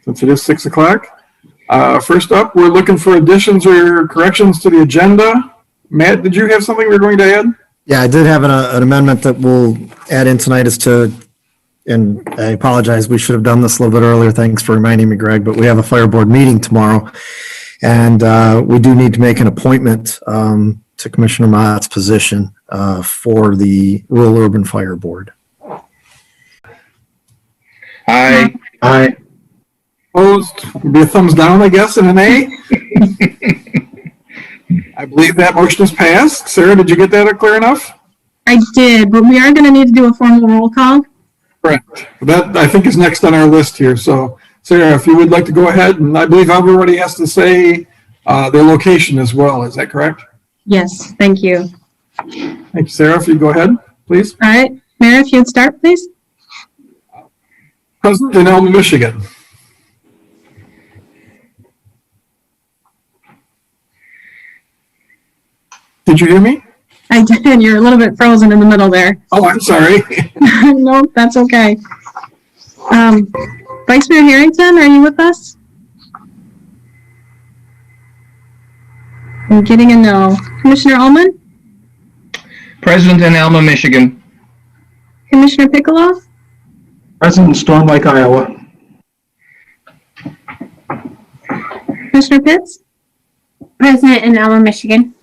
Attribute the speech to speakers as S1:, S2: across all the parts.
S1: since it is 6 o'clock. First up, we're looking for additions or corrections to the agenda. Matt, did you have something we're going to add?
S2: Yeah, I did have an amendment that we'll add in tonight and I apologize, we should have done this a little bit earlier. Thanks for reminding me, Greg, but we have a fire board meeting tomorrow. And we do need to make an appointment to Commissioner Mott's position for the Rural Urban Fire Board.
S3: Aye.
S1: Aye. Opposed? Would be a thumbs down, I guess, and an A. I believe that motion is passed. Sarah, did you get that clear enough?
S4: I did, but we are going to need to do a formal roll call.
S1: Correct. That, I think, is next on our list here. So, Sarah, if you would like to go ahead, and I believe everybody has to say their location as well. Is that correct?
S4: Yes, thank you.
S1: Thank you, Sarah. If you go ahead, please.
S4: All right, Mayor, if you'd start, please.
S1: President in Elma, Michigan. Did you hear me?
S4: I did. You're a little bit frozen in the middle there.
S1: Oh, I'm sorry.
S4: No, that's okay. Vice Mayor Harrington, are you with us? I'm getting a no. Commissioner Ullman?
S3: President in Elma, Michigan.
S4: Commissioner Piccolo?
S5: President in Storm Lake, Iowa.
S4: Commissioner Pitts?
S6: President in Elma, Michigan.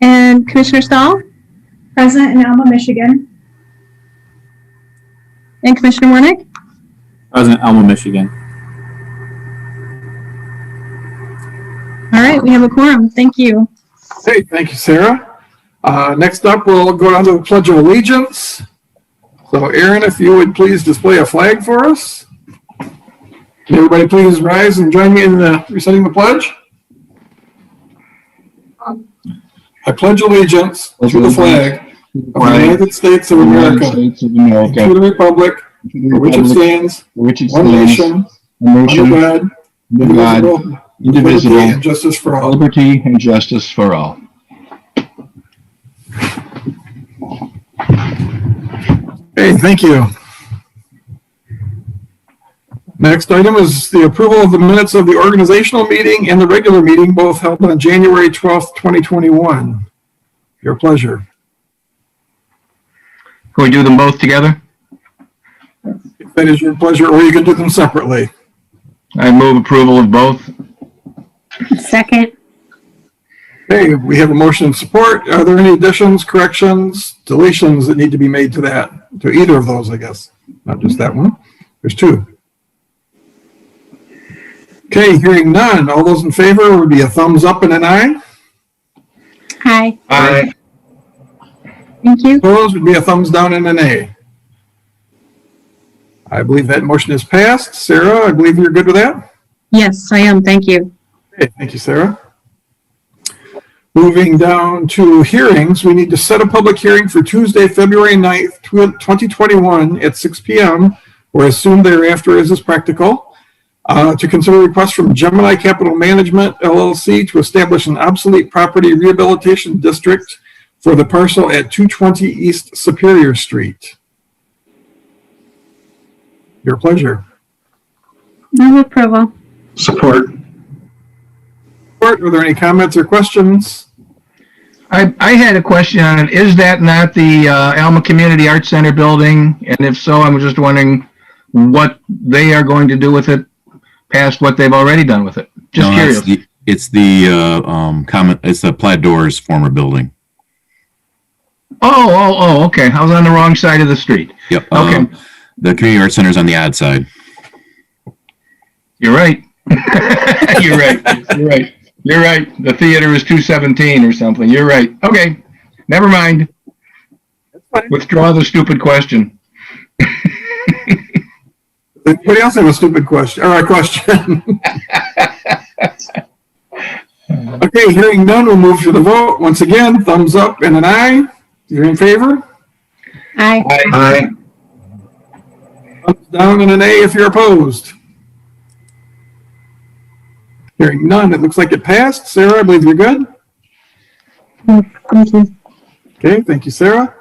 S4: And Commissioner Stahl?
S6: President in Elma, Michigan.
S4: And Commissioner Warnick?
S5: President Elma, Michigan.
S4: All right, we have a quorum. Thank you.
S1: Hey, thank you, Sarah. Next up, we'll go on to the Pledge of Allegiance. So, Aaron, if you would please display a flag for us. Can everybody please rise and join me in reciting the pledge? I pledge allegiance to the flag of the United States of America, and to the republic for which it stands, one nation, under God, indivisible, and justice for all.
S3: Liberty and justice for all.
S1: Hey, thank you. Next item is the approval of the minutes of the organizational meeting and the regular meeting, both held on January 12th, 2021. Your pleasure.
S3: Can we do them both together?
S1: If that is your pleasure, or you can do them separately.
S3: I move approval of both.
S6: Second.
S1: Okay, we have a motion and support. Are there any additions, corrections, deletions that need to be made to that? To either of those, I guess. Not just that one. There's two. Okay, hearing none. All those in favor would be a thumbs up and an aye.
S6: Aye.
S3: Aye.
S4: Thank you.
S1: Opposed would be a thumbs down and an A. I believe that motion is passed. Sarah, I believe you're good with that?
S4: Yes, I am. Thank you.
S1: Okay, thank you, Sarah. Moving down to hearings, we need to set a public hearing for Tuesday, February 9th, 2021 at 6 p.m. or as soon thereafter as is practical. To consider a request from Gemini Capital Management, LLC, to establish an obsolete property rehabilitation district for the parcel at 220 East Superior Street. Your pleasure.
S6: Move approval.
S5: Support.
S1: Are there any comments or questions?
S3: I had a question on it. Is that not the Alma Community Arts Center building? And if so, I'm just wondering what they are going to do with it past what they've already done with it. Just curious.
S7: It's the Plaid Doors former building.
S3: Oh, okay. I was on the wrong side of the street.
S7: Yep.
S3: Okay.
S7: The Community Arts Center is on the odd side.
S3: You're right. You're right. You're right. The theater is 217 or something. You're right. Okay. Never mind. Withdraw the stupid question.
S1: Anybody else have a stupid question or a question? Okay, hearing none, we'll move to the vote. Once again, thumbs up and an aye. You're in favor?
S6: Aye.
S5: Aye.
S1: Thumbs down and an A if you're opposed. Hearing none, it looks like it passed. Sarah, I believe you're good.
S4: Thank you.
S1: Okay, thank you, Sarah.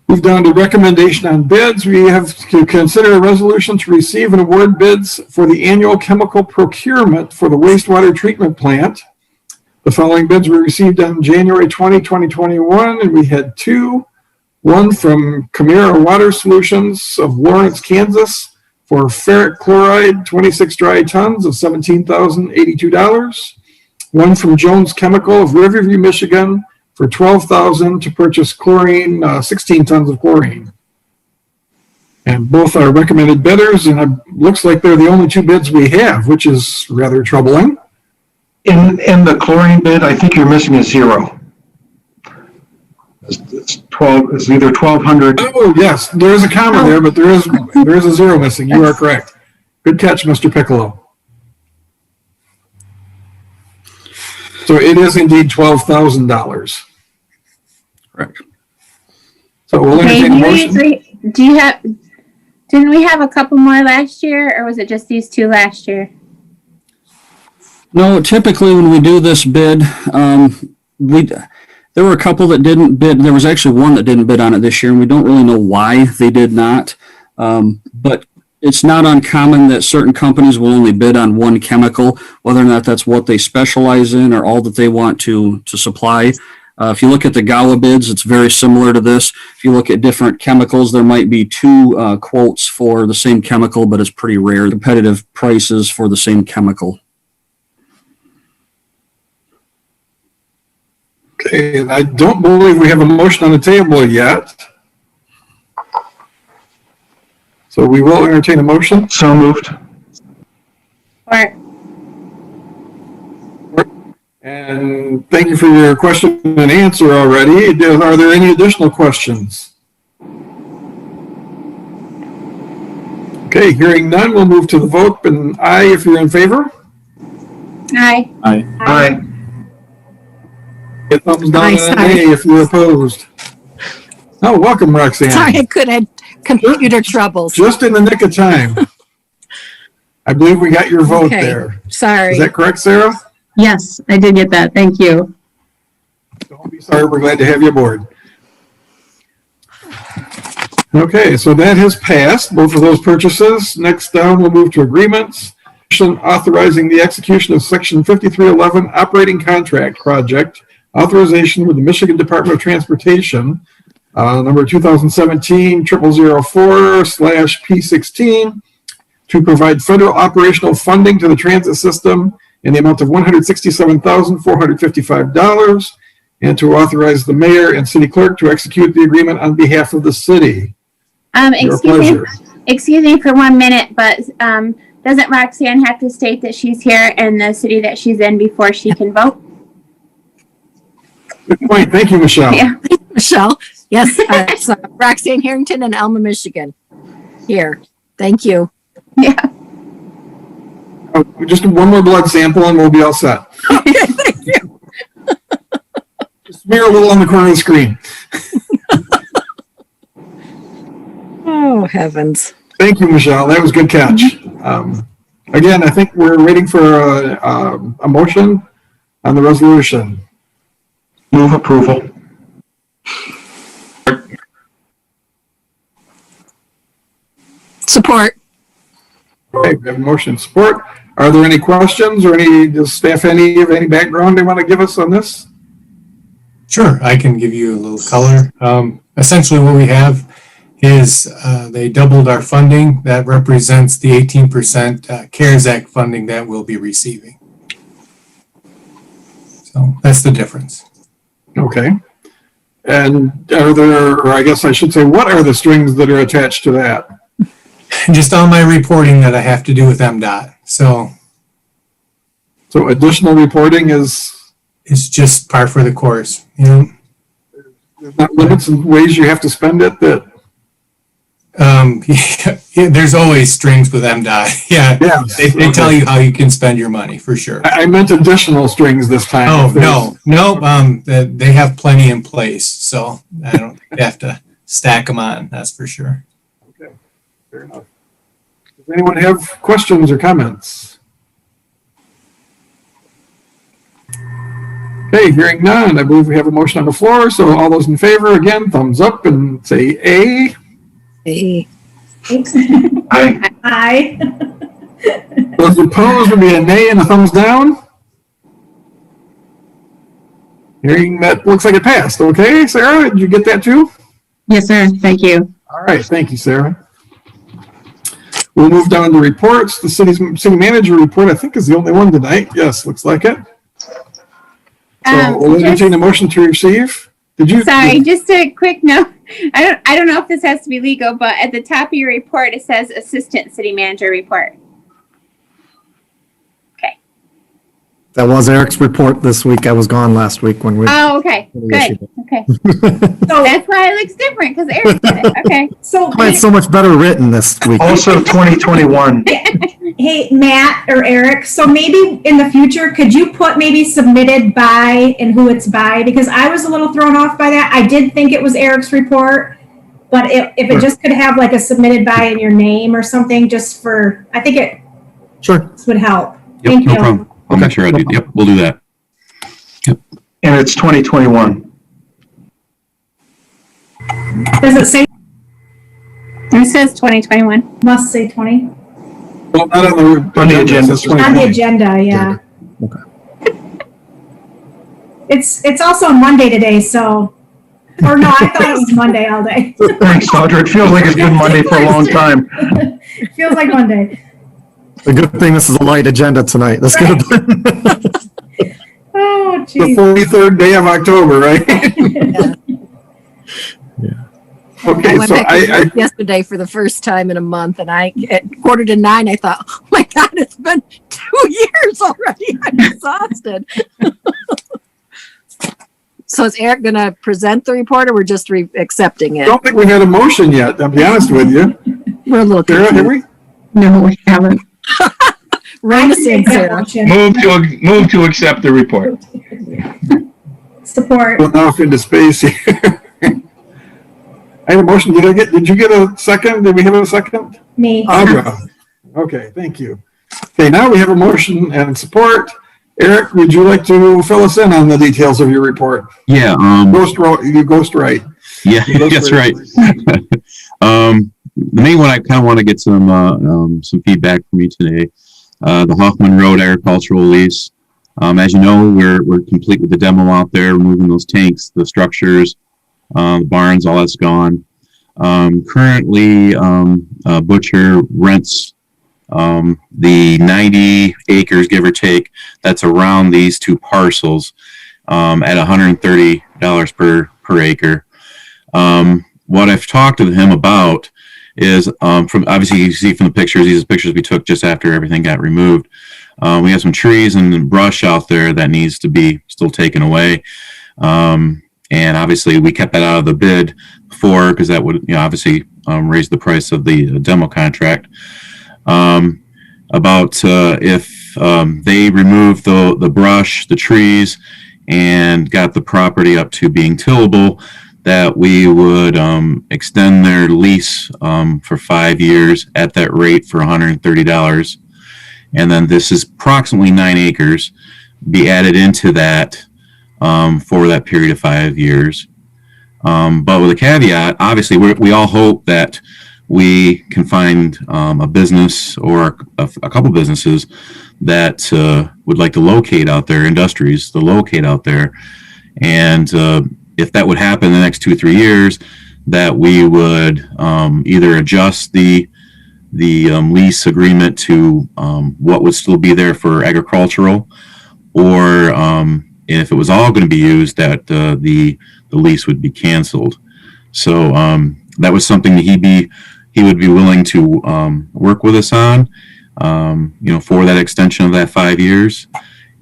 S1: Move down to recommendation on bids. We have to consider a resolution to receive and award bids for the annual chemical procurement for the wastewater treatment plant. The following bids were received on January 20, 2021, and we had two. One from Camara Water Solutions of Lawrence, Kansas for ferric chloride, 26 dry tons of $17,082. One from Jones Chemical of Riverview, Michigan for $12,000 to purchase chlorine, 16 tons of chlorine. And both are recommended bidders, and it looks like they're the only two bids we have, which is rather troubling.
S5: In the chlorine bid, I think you're missing a zero. It's 12, it's either 1,200.
S1: Oh, yes, there is a comma there, but there is a zero missing. You are correct. Good catch, Mr. Piccolo. So it is indeed $12,000.
S7: Correct.
S1: So we'll
S6: Okay,
S1: entertain a
S6: do you
S1: motion.
S6: usually, didn't we have a couple more last year, or was it just these two last year?
S8: No, typically when we do this bid, there were a couple that didn't bid. There was actually one that didn't bid on it this year, and we don't really know why they did not. But it's not uncommon that certain companies will only bid on one chemical, whether or not that's what they specialize in or all that they want to supply. If you look at the GAWA bids, it's very similar to this. If you look at different chemicals, there might be two quotes for the same chemical, but it's pretty rare. Competitive prices for the same chemical.
S1: Okay, and I don't believe we have a motion on the table yet. So we will entertain a motion.
S5: So moved.
S6: Or,
S1: And thank you for your question and answer already. Are there any additional questions? Okay, hearing none, we'll move to the vote. And aye if you're in favor.
S6: aye.
S5: Aye. Aye.
S1: Get thumbs down
S9: Aye,
S1: and
S9: sorry.
S1: nay if you're opposed. Oh, welcome, Roxanne.
S9: Sorry, I couldn't. Computer troubles.
S1: Just in the nick of time. I believe we got your vote
S9: Okay.
S1: there.
S9: Sorry.
S1: Is that correct, Sarah?
S4: Yes, I did get that. Thank you.
S1: Don't be sorry, we're glad to have you aboard. Okay, so that has passed, both of those purchases. Next down, we'll move to agreements. Authorizing the execution of Section 5311 Operating Contract Project Authorization with the Michigan Department of Transportation, number 2017-0004/P16, to provide federal operational funding to the transit system in the amount of $167,455, and to authorize the mayor and city clerk to execute the agreement on behalf of the city. Your pleasure.
S6: Excuse me for 1 minute, but, doesn't Roxanne have to state that she's here and the city that she's in before she can vote?
S1: Good point. Thank you, Michelle.
S6: Yeah.
S9: Michelle, yes, it's Roxanne Harrington in Alma, Michigan. Here, thank you.
S6: Yeah.
S1: Oh, just one more blood sample and we'll be all set.
S9: Thank you.
S1: Just smear a little on the corner of the screen.
S9: Oh, heavens.
S1: Thank you, Michelle. That was a good catch. Again, I think we're waiting for a motion on the resolution.
S5: Move approval.
S9: Support.
S1: Okay, we have a motion and support. Are there any questions or does staff have any background they want to give us on this?
S10: Sure, I can give you a little color. Essentially what we have is they doubled our funding. That represents the 18% CARES Act funding that we'll be receiving. So that's the difference.
S1: Okay. And are there, or I guess I should say, what are the strings that are attached to that?
S10: Just on my reporting that I have to do with MDOT. So
S1: So additional reporting is
S10: it's just par for the course, you know.
S1: there's not limits and ways you have to spend it that.
S10: Yeah, there's always strings with MDOT. Yeah,
S1: Yeah.
S10: they tell you how you can spend your money for sure.
S1: I meant additional strings this time.
S10: Oh,
S1: If there's-
S10: no. They have plenty in place, so I don't think they have to stack them on. That's for sure.
S1: Fair enough. Does anyone have questions or comments? Okay, hearing none, I believe we have a motion on the floor, so all those in favor, again, thumbs up and say A.
S9: Hey,
S5: Aye.
S4: Aye.
S1: Those opposed would be a nay and a thumbs down. Hearing that looks like it passed. Okay, Sarah, did you get that too?
S4: Yes, sir. Thank you.
S1: All right, thank you, Sarah. We'll move down to reports. The city manager report, I think, is the only one tonight. Yes, looks like it. So we'll entertain a motion to receive. Did you?
S6: Sorry, just a quick note. I don't know if this has to be legal, but at the top of your report, it says Assistant City Manager Report.
S2: That was Eric's report this week. I was gone last week when we.
S6: Oh, okay, good. Okay. So that's why it looks different, because Eric did it. Okay.
S4: So,
S2: It's so much better written this week.
S5: Also 2021.
S4: hey, Matt or Eric, so maybe in the future, could you put maybe submitted by and who it's by? Because I was a little thrown off by that. I did think it was Eric's report, but if it just could have like a submitted by in your name or something, just for, I think it
S2: Sure.
S4: would help.
S7: Yep,
S4: Thank
S7: no
S4: you.
S7: problem. I'll make sure I do. Yep, we'll do that.
S5: And it's 2021.
S4: Does it say,
S6: It says 2021.
S4: must say 20?
S1: Well, not on the agenda. It says
S4: On the
S1: 2020.
S4: agenda, yeah.
S2: Okay.
S4: It's also Monday today, so, or no, I thought it was Monday all day.
S5: Thanks, Audra. It feels like it's been Monday for a long time.
S4: Feels like Monday.
S2: The good thing this is a light agenda tonight. That's good.
S4: Oh,
S1: The
S4: geez.
S1: 43rd day of October, right?
S9: I
S1: Okay,
S9: went
S1: so
S9: back to
S1: I
S9: work yesterday for the first time in a month, and at 8:45, I thought, oh my God, it's been 2 years already. I'm exhausted. So is Eric going to present the report, or we're just accepting it?
S1: don't think we had a motion yet, I'll be honest with you.
S9: We're a little
S1: Sarah, have
S9: confused.
S1: we?
S3: No, we haven't.
S9: Rain us in,
S4: Make that
S9: Sarah.
S4: motion.
S3: Move to accept the report.
S4: Support.
S1: Going off into space here. I have a motion. Did you get a second? Did we have a second?
S4: Me.
S1: Audra. Okay, thank you. Okay, now we have a motion and support. Eric, would you like to fill us in on the details of your report?
S7: Yeah,
S1: You ghost right.
S7: yeah, that's right. The main one, I kind of want to get some feedback from you today. The Hoffman Road agricultural lease. As you know, we're complete with the demo out there, removing those tanks, the structures, the barns, all that's gone. Currently, Butcher rents the 90 acres, give or take, that's around these two parcels at $130 per acre. What I've talked to him about is from obviously you see from the pictures, these are pictures we took just after everything got removed. We have some trees and brush out there that needs to be still taken away. And obviously we kept that out of the bid before because that would, obviously raise the price of the demo contract. If they removed the brush, the trees, and got the property up to being tillable, that we would extend their lease for 5 years at that rate for $130. And then this is approximately 9 acres, be added into that for that period of 5 years. But with a caveat, obviously, we all hope that we can find a business or a couple businesses that would like to locate out there, industries to locate out there. And if that would happen in the next 2-3 years, that we would either adjust the lease agreement to what would still be there for agricultural, or if it was all going to be used, that the lease would be canceled. So that was something that he would be willing to work with us on, for that extension of that 5 years,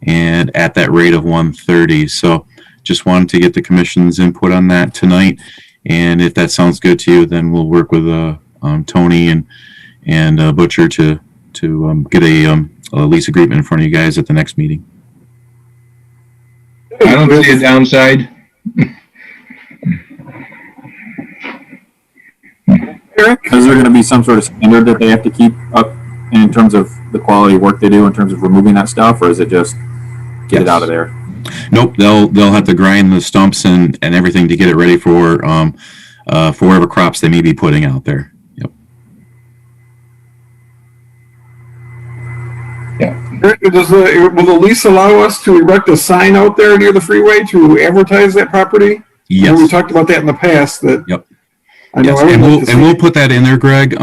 S7: and at that rate of $130. So just wanted to get the commission's input on that tonight, and if that sounds good to you, then we'll work with Tony and Butcher to get a lease agreement in front of you guys at the next meeting.
S3: I don't see a downside.
S1: Eric?
S11: Is there going to be some sort of standard that they have to keep up in terms of the quality of work they do in terms of removing that stuff, or is it just get it out of there?
S7: Nope, they'll have to grind the stumps and everything to get it ready for whatever crops they may be putting out there. Yep.
S1: Will the lease allow us to erect a sign out there near the freeway to advertise that property? I know we
S7: Yes.
S1: talked about that in the past. That
S7: Yep.
S1: I know.
S7: Yes,
S1: I would
S7: and
S1: like
S7: we'll
S1: to
S7: and
S1: see.
S7: we'll put that in there, Greg.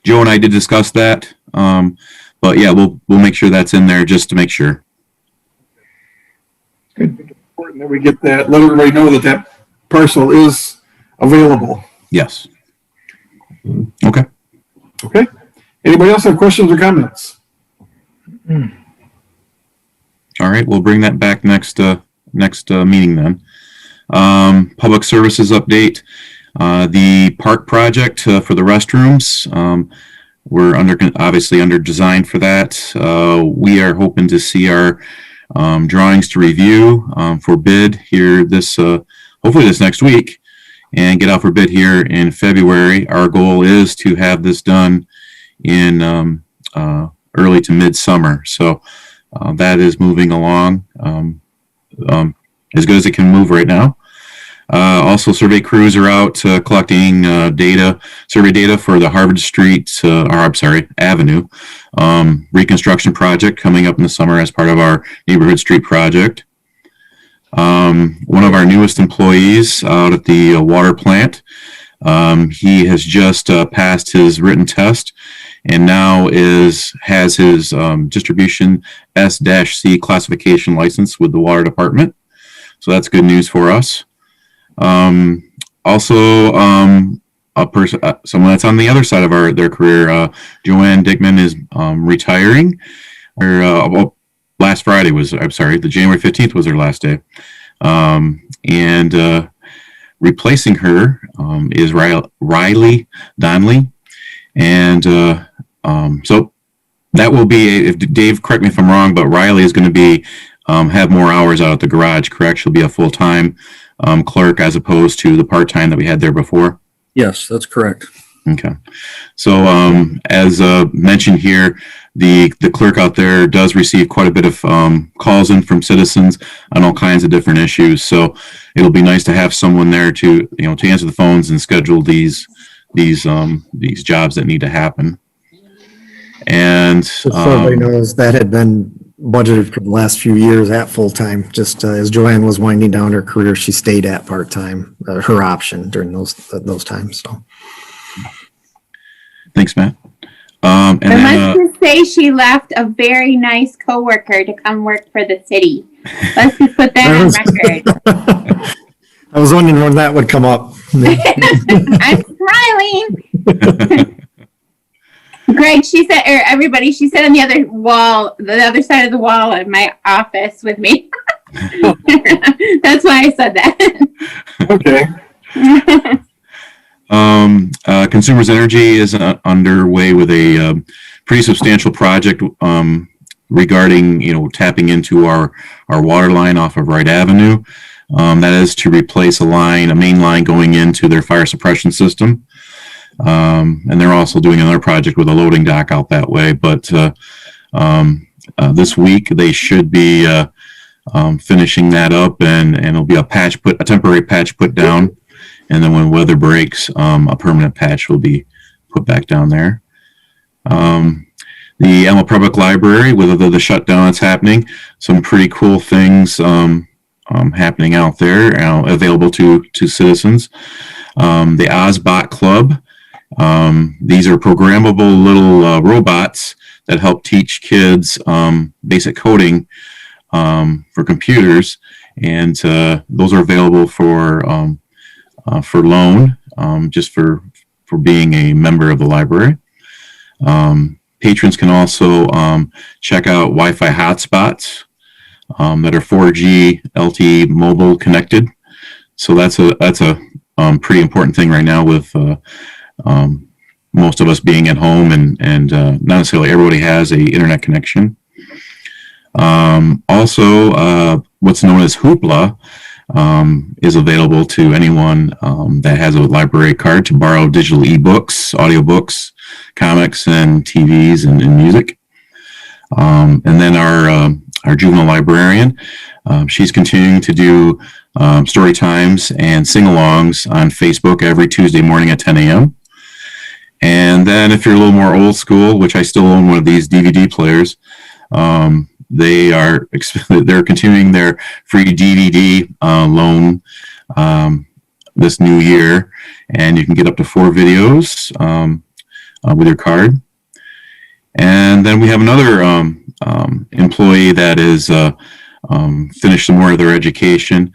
S7: Joe and I did discuss that. But yeah, we'll make sure that's in there just to make sure.
S1: Important that we get that. Let everybody know that that parcel is available.
S7: Yes. Okay.
S1: Okay. Anybody else have questions or comments?
S7: All right, we'll bring that back next meeting then. Public services update. The park project for the restrooms. We're obviously under design for that. We are hoping to see our drawings to review for bid here hopefully this next week, and get out for bid here in February. Our goal is to have this done in early to midsummer. So that is moving along as good as it can move right now. Also, survey crews are out collecting survey data for the Harvard Street, Avenue reconstruction project coming up in the summer as part of our neighborhood street project. One of our newest employees out at the water plant, he has just passed his written test and now has his distribution S-C classification license with the water department. So that's good news for us. Also, someone that's on the other side of their career, Joanne Dickman is retiring. Last Friday the January 15th was her last day. And replacing her is Riley Donnelly. And so that will be, if Dave, correct me if I'm wrong, but Riley is going to be have more hours out at the garage, correct? She'll be a full-time clerk as opposed to the part-time that we had there before.
S8: Yes, that's correct.
S7: Okay. So as mentioned here, the clerk out there does receive quite a bit of calls in from citizens on all kinds of different issues. So it'll be nice to have someone there to answer the phones and schedule these jobs that need to happen. And
S2: So everybody knows that had been budgeted for the last few years at full-time. Just as Joanne was winding down her career, she stayed at part-time, her option during those times. So
S7: thanks, Matt. And
S6: I
S7: then,
S6: must just say she left a very nice coworker to come work for the city. Let's just put that on record.
S2: I was wondering when that would come up.
S6: I'm smiling. Greg, she said, or everybody, she said on the other side of the wall of my office with me. That's why I said that.
S1: Okay.
S7: Consumers Energy is underway with a pretty substantial project regarding tapping into our water line off of Wright Avenue. That is to replace a main line going into their fire suppression system. And they're also doing another project with a loading dock out that way. But this week they should be finishing that up, and it'll be a temporary patch put down. And then when weather breaks, a permanent patch will be put back down there. The Alma Public Library, with the shutdown that's happening, some pretty cool things happening out there, available to citizens. The Ozbot Club. These are programmable little robots that help teach kids basic coding for computers, and those are available for loan, just for being a member of the library. Patrons can also check out Wi-Fi hotspots that are 4G LTE mobile connected. So that's a pretty important thing right now with most of us being at home and not necessarily everybody has a internet connection. Also, what's known as Hoopla is available to anyone that has a library card to borrow digital ebooks, audiobooks, comics, and TVs and music. And then our juvenile librarian. She's continuing to do story times and sing-alongs on Facebook every Tuesday morning at 10 a.m. And then if you're a little more old school, which I still own one of these DVD players, they're continuing their free DVD loan this new year, and you can get up to 4 videos with your card. And then we have another employee that is finished some more of their education.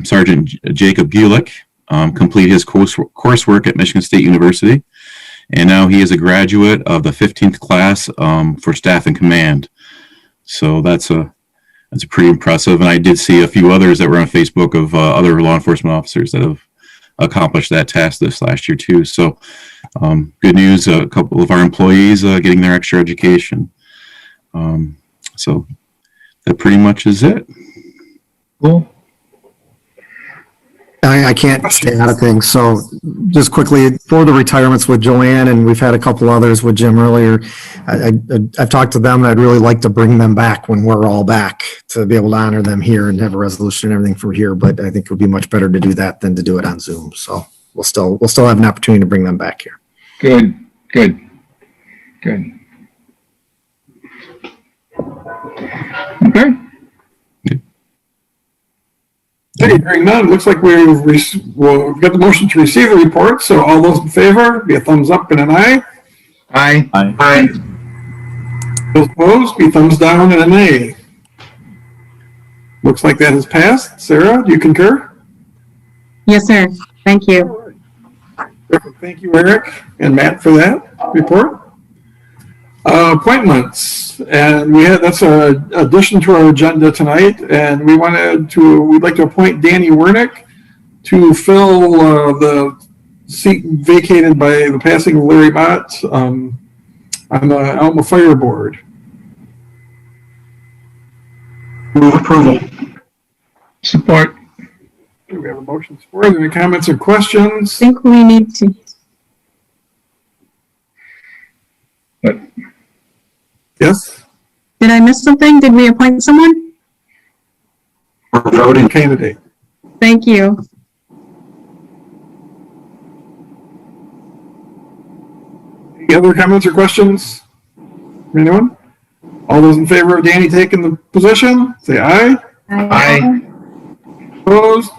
S7: Sergeant Jacob Gulick complete his coursework at Michigan State University, and now he is a graduate of the 15th class for Staff and Command. So that's pretty impressive. And I did see a few others that were on Facebook of other law enforcement officers that have accomplished that task this last year too. So good news, a couple of our employees getting their extra education. So that pretty much is it.
S3: Cool.
S2: I can't stay out of things. So just quickly, for the retirements with Joanne, and we've had a couple others with Jim earlier, I've talked to them, and I'd really like to bring them back when we're all back to be able to honor them here and have a resolution and everything for here. But I think it would be much better to do that than to do it on Zoom. So we'll still have an opportunity to bring them back here.
S3: Good. Okay.
S1: Okay, hearing none, looks like we've got the motion to receive the report, so all those in favor, be a thumbs up and an aye.
S3: Aye.
S5: Aye.
S1: Those opposed, be thumbs down and an nay. Looks like that has passed. Sarah, do you concur?
S6: Yes, sir. Thank you.
S1: Perfect. Thank you, Eric and Matt, for that report. Appointments, and that's an addition to our agenda tonight, and we'd like to appoint Danny Wernick to fill the seat vacated by the passing of Larry Mott on the Alma Fire Board.
S5: Move approval.
S3: Support.
S1: Do we have a motion support? Any comments or questions?
S6: I think we need to.
S1: Yes?
S6: Did I miss something? Did we appoint someone?
S5: We're voting.
S1: Candidate.
S6: Thank you.
S1: Any other comments or questions? Anyone? All those in favor of Danny taking the position, say aye.
S3: Aye.
S1: Opposed?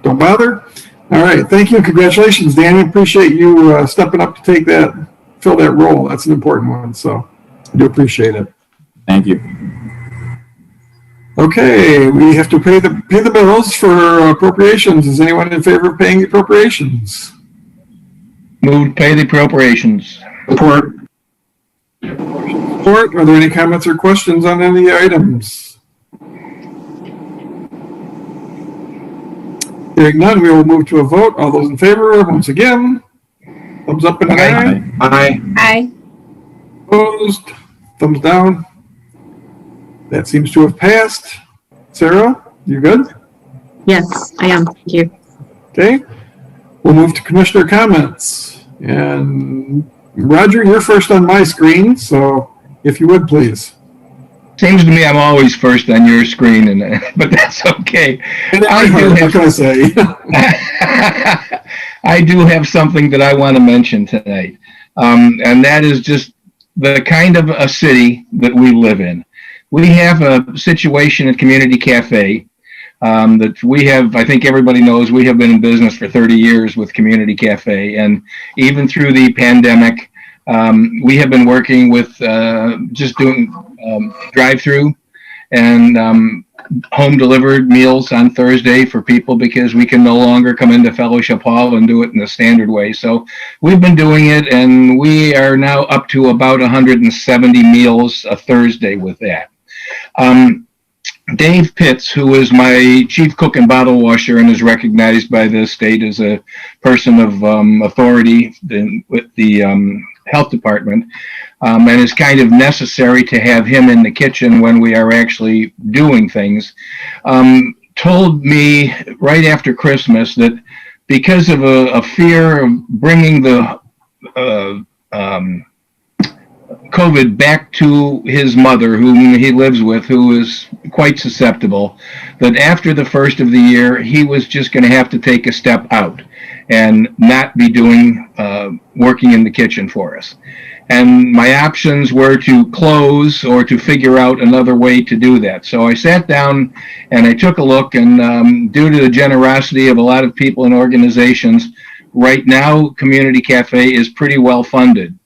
S1: Don't bother. All right. Thank you. Congratulations, Danny. Appreciate you stepping up to fill that role. That's an important one. So I do appreciate it.
S11: Thank you.
S1: Okay. We have to pay the bills for appropriations. Is anyone in favor of paying the appropriations?
S3: Move to pay the appropriations.
S5: Support.
S1: Support. Are there any comments or questions on any items? Hearing none, we will move to a vote. All those in favor, once again, thumbs up and an aye.
S5: Aye.
S6: Aye.
S1: Opposed, thumbs down. That seems to have passed. Sarah, you good?
S6: Yes, I am. Thank you.
S1: Okay. We'll move to commissioner comments. And Roger, you're first on my screen, so if you would, please.
S3: Seems to me I'm always first on your screen, but that's okay.
S1: What can I say?
S3: I do have something that I want to mention tonight, and that is just the kind of a city that we live in. We have a situation at Community Cafe that we have, I think everybody knows, we have been in business for 30 years with Community Cafe, and even through the pandemic, we have been working with just doing drive-through and home delivered meals on Thursday for people because we can no longer come into Fellowship Hall and do it in the standard way. So we've been doing it, and we are now up to about 170 meals a Thursday with that. Dave Pitts, who is my chief cook and bottle washer and is recognized by the state as a person of authority with the health department, and it's kind of necessary to have him in the kitchen when we are actually doing things, told me right after Christmas that because of a fear of bringing the COVID back to his mother, whom he lives with, who is quite susceptible, that after the first of the year, he was just going to have to take a step out and not be doing working in the kitchen for us. And my options were to close or to figure out another way to do that. So I sat down and I took a look, and due to the generosity of a lot of people and organizations, right now Community Cafe is pretty well funded.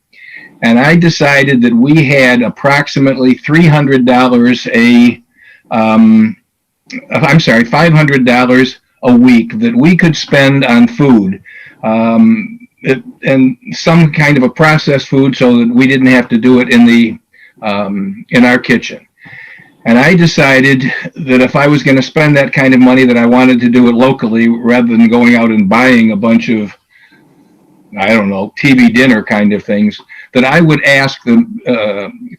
S3: And I decided that we had approximately $500 a week that we could spend on food, and some kind of a processed food, so that we didn't have to do it in our kitchen. And I decided that if I was going to spend that kind of money, that I wanted to do it locally rather than going out and buying a bunch of, I don't know, TV dinner kind of things, that I would ask the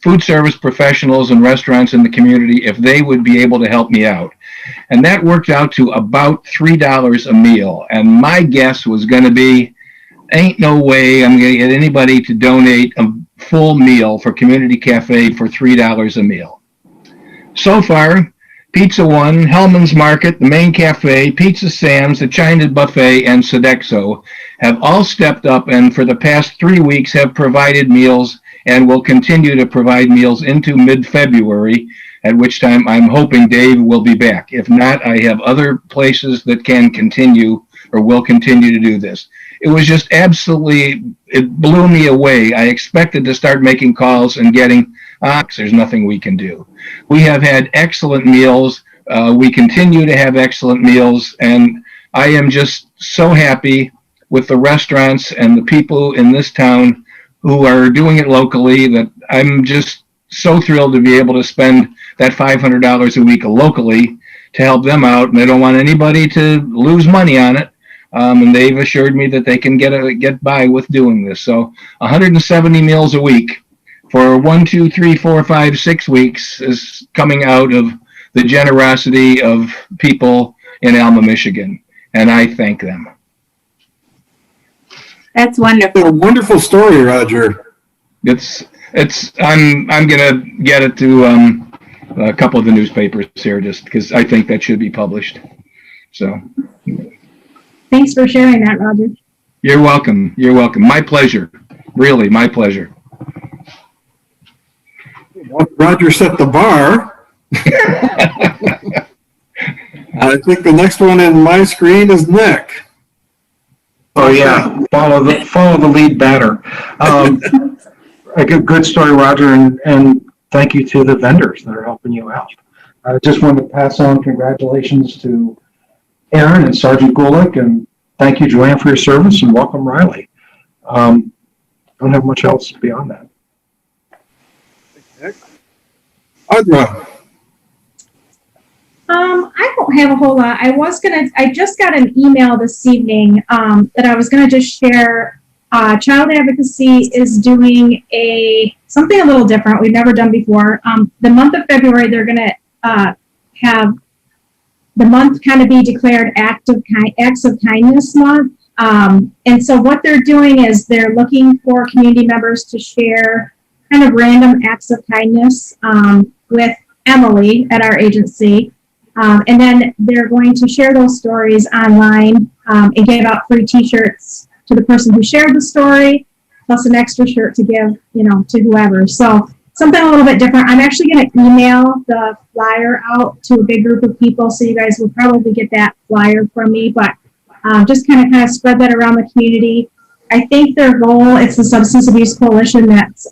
S3: food service professionals and restaurants in the community if they would be able to help me out. And that worked out to about $3 a meal. And my guess was going to be, ain't no way I'm going to get anybody to donate a full meal for Community Cafe for $3 a meal. So far, Pizza One, Hellman's Market, the Main Cafe, Pizza Sam's, the China Buffet, and Sodexo have all stepped up, and for the past 3 weeks have provided meals and will continue to provide meals into mid-February, at which time I'm hoping Dave will be back. If not, I have other places that can continue or will continue to do this. It was just absolutely, it blew me away. I expected to start making calls and getting, there's nothing we can do. We have had excellent meals. We continue to have excellent meals, and I am just so happy with the restaurants and the people in this town who are doing it locally, that I'm just so thrilled to be able to spend that $500 a week locally to help them out. And I don't want anybody to lose money on it. And they've assured me that they can get by with doing this. So 170 meals a week for 1, 2, 3, 4, 5, 6 weeks is coming out of the generosity of people in Alma, Michigan. And I thank them.
S6: That's wonderful.
S1: A wonderful story, Roger.
S3: I'm gonna get it to a couple of the newspapers here, just because I think that should be published. So
S4: Thanks for sharing that, Roger.
S3: you're welcome. You're welcome. My pleasure. Really, my pleasure.
S1: Roger set the bar. I think the next one in my screen is Nick.
S5: Oh, yeah, follow the lead batter. A good story, Roger, and thank you to the vendors that are helping you out. I just wanted to pass on congratulations to Aaron and Sergeant Gulick, and thank you, Joanne, for your service, and welcome, Riley. Don't have much else beyond that.
S1: Audra.
S4: I don't have a whole lot. I just got an email this evening that I was gonna just share. Child Advocacy is doing something a little different we've never done before. The month of February, they're gonna have the month kind of be declared Acts of Kindness Month. And so what they're doing is they're looking for community members to share kind of random acts of kindness with Emily at our agency. And then they're going to share those stories online and give out free t-shirts to the person who shared the story, plus an extra shirt to give, to whoever. So something a little bit different. I'm actually going to email the flyer out to a big group of people, so you guys will probably get that flyer from me, but just kind of spread that around the community. I think their goal, it's the Substance Abuse Coalition that's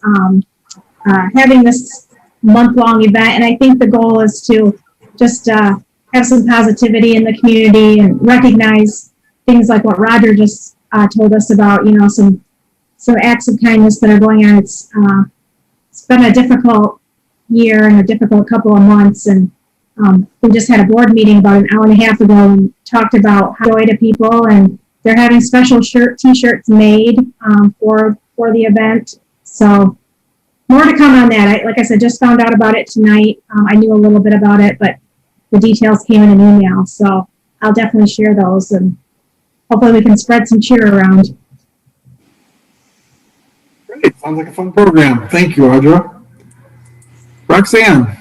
S4: having this month-long event, and I think the goal is to just have some positivity in the community and recognize things like what Roger just told us about, some acts of kindness that are going on. It's been a difficult year and a difficult couple of months, and we just had a board meeting about an hour and a half ago and talked about joy to people, and they're having special t-shirts made for the event. So more to come on that. Like I said, just found out about it tonight. I knew a little bit about it, but the details came in an email. So I'll definitely share those, and hopefully we can spread some cheer around.
S1: Great. Sounds like a fun program. Thank you, Audra. Roxanne?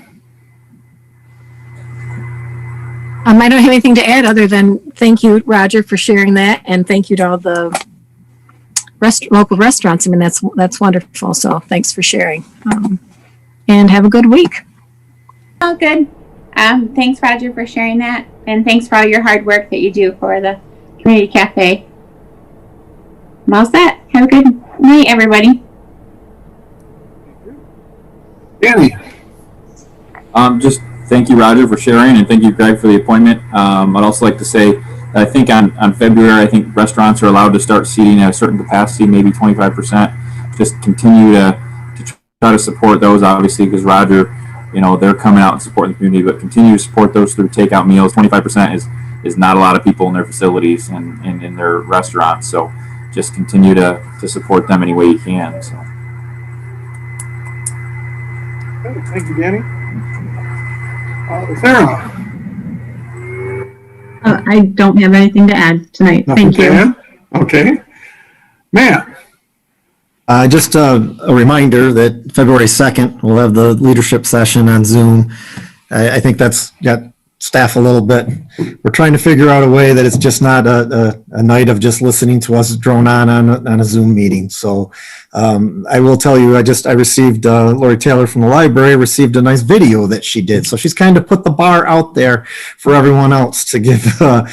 S9: I don't have anything to add other than thank you, Roger, for sharing that, and thank you to all the local restaurants. I mean, that's wonderful. So thanks for sharing, and have a good week.
S6: Oh, good. Thanks, Roger, for sharing that, and thanks for all your hard work that you do for the community cafe. I'm all set. Have a good night, everybody.
S1: Danny?
S11: Just thank you, Roger, for sharing, and thank you, Greg, for the appointment. I'd also like to say that I think on February, I think restaurants are allowed to start seating at a certain capacity, maybe 25%. Just continue to try to support those, obviously, because Roger, they're coming out and supporting the community, but continue to support those through takeout meals. 25% is not a lot of people in their facilities and in their restaurants, so just continue to support them any way you can. So.
S1: Thank you, Danny. Sarah?
S12: I don't have anything to add tonight.
S1: Nothing
S12: Thank you.
S1: to add? Okay. Matt?
S2: Just a reminder that February 2nd, we'll have the leadership session on Zoom. I think that's got staff a little bit. We're trying to figure out a way that it's just not a night of just listening to us drone on a Zoom meeting. So I will tell you, I received, Lori Taylor from the library received a nice video that she did. So she's kind of put the bar out there for everyone else to give a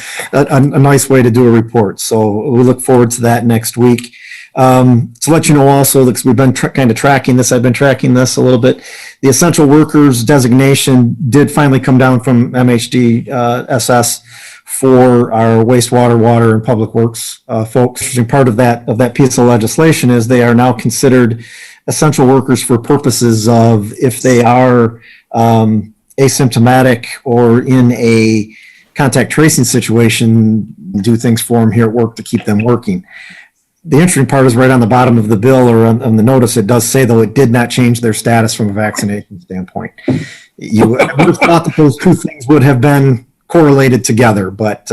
S2: nice way to do a report. So we look forward to that next week. To let you know also, because we've been kind of tracking this, I've been tracking this a little bit. The essential workers designation did finally come down from MHD SS for our wastewater, water, and public works folks. And part of that piece of legislation is they are now considered essential workers for purposes of if they are asymptomatic or in a contact tracing situation, do things for them here at work to keep them working. The interesting part is right on the bottom of the bill or on the notice, it does say, though, it did not change their status from a vaccination standpoint. You would have thought that those two things would have been correlated together, but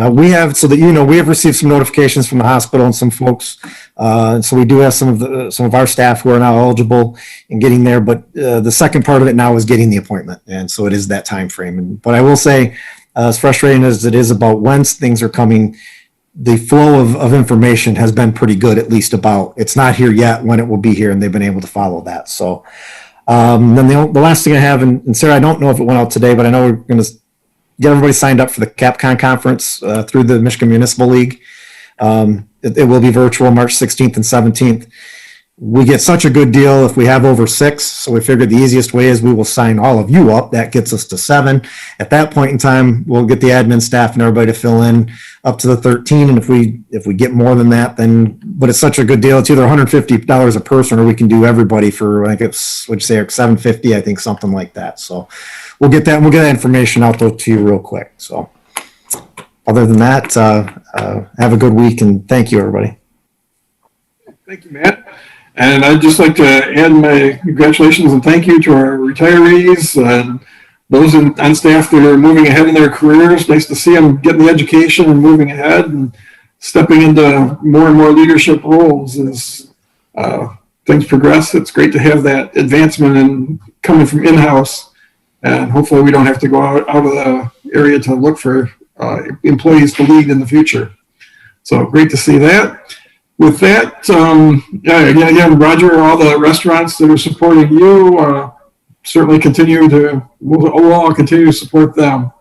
S2: we have, so that we have received some notifications from the hospital and some folks. So we do have some of our staff who are now eligible in getting there, but the second part of it now is getting the appointment, and so it is that time frame. But I will say, as frustrating as it is about when things are coming, the flow of information has been pretty good, at least about it's not here yet, when it will be here, and they've been able to follow that. So then the last thing I have, and Sarah, I don't know if it went out today, but I know we're going to get everybody signed up for the CapCon conference through the Michigan Municipal League. It will be virtual March 16th and 17th. We get such a good deal if we have over 6. So we figured the easiest way is we will sign all of you up. That gets us to 7. At that point in time, we'll get the admin staff and everybody to fill in up to the 13. And if we get more than that, then, but it's such a good deal. It's either $150 a person, or we can do everybody for, I think it's, what'd you say, $750, I think, something like that. So we'll get that information out to you real quick. So other than that, have a good week, and thank you, everybody.
S1: Thank you, Matt. And I'd just like to add my congratulations and thank you to our retirees and those on staff that are moving ahead in their careers. Nice to see them getting the education and moving ahead and stepping into more and more leadership roles as things progress. It's great to have that advancement and coming from in-house. And hopefully we don't have to go out of the area to look for employees to lead in the future. So great to see that. With that, again, Roger, all the restaurants that are supporting you, certainly we'll all continue to support them.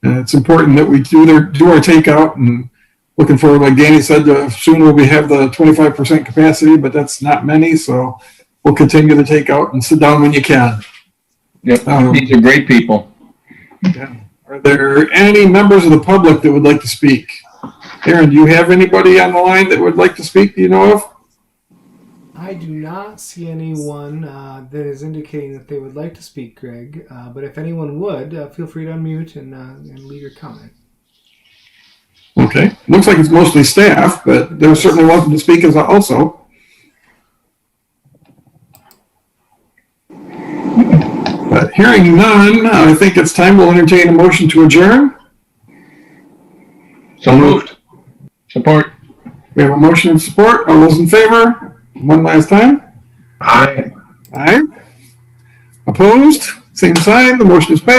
S1: And it's important that we do our takeout, and looking forward, like Danny said, soon we'll have the 25% capacity, but that's not many. So we'll continue the takeout and sit down when you can.
S3: Yep, these are great people.
S1: Yeah. Are there any members of the public that would like to speak? Aaron, do you have anybody on the line that would like to speak? Do you know of?
S13: I do not see anyone that is indicating that they would like to speak, Greg. But if anyone would, feel free to unmute and leave your comment.
S1: Okay. Looks like it's mostly staff, but they're certainly welcome to speak as also. But hearing none, I think it's time we'll entertain a motion to adjourn.
S3: So moved. Support.
S1: We have a motion and support. All those in favor? One last time.
S5: Aye.
S1: Aye. Opposed? Same sign. The motion is passed.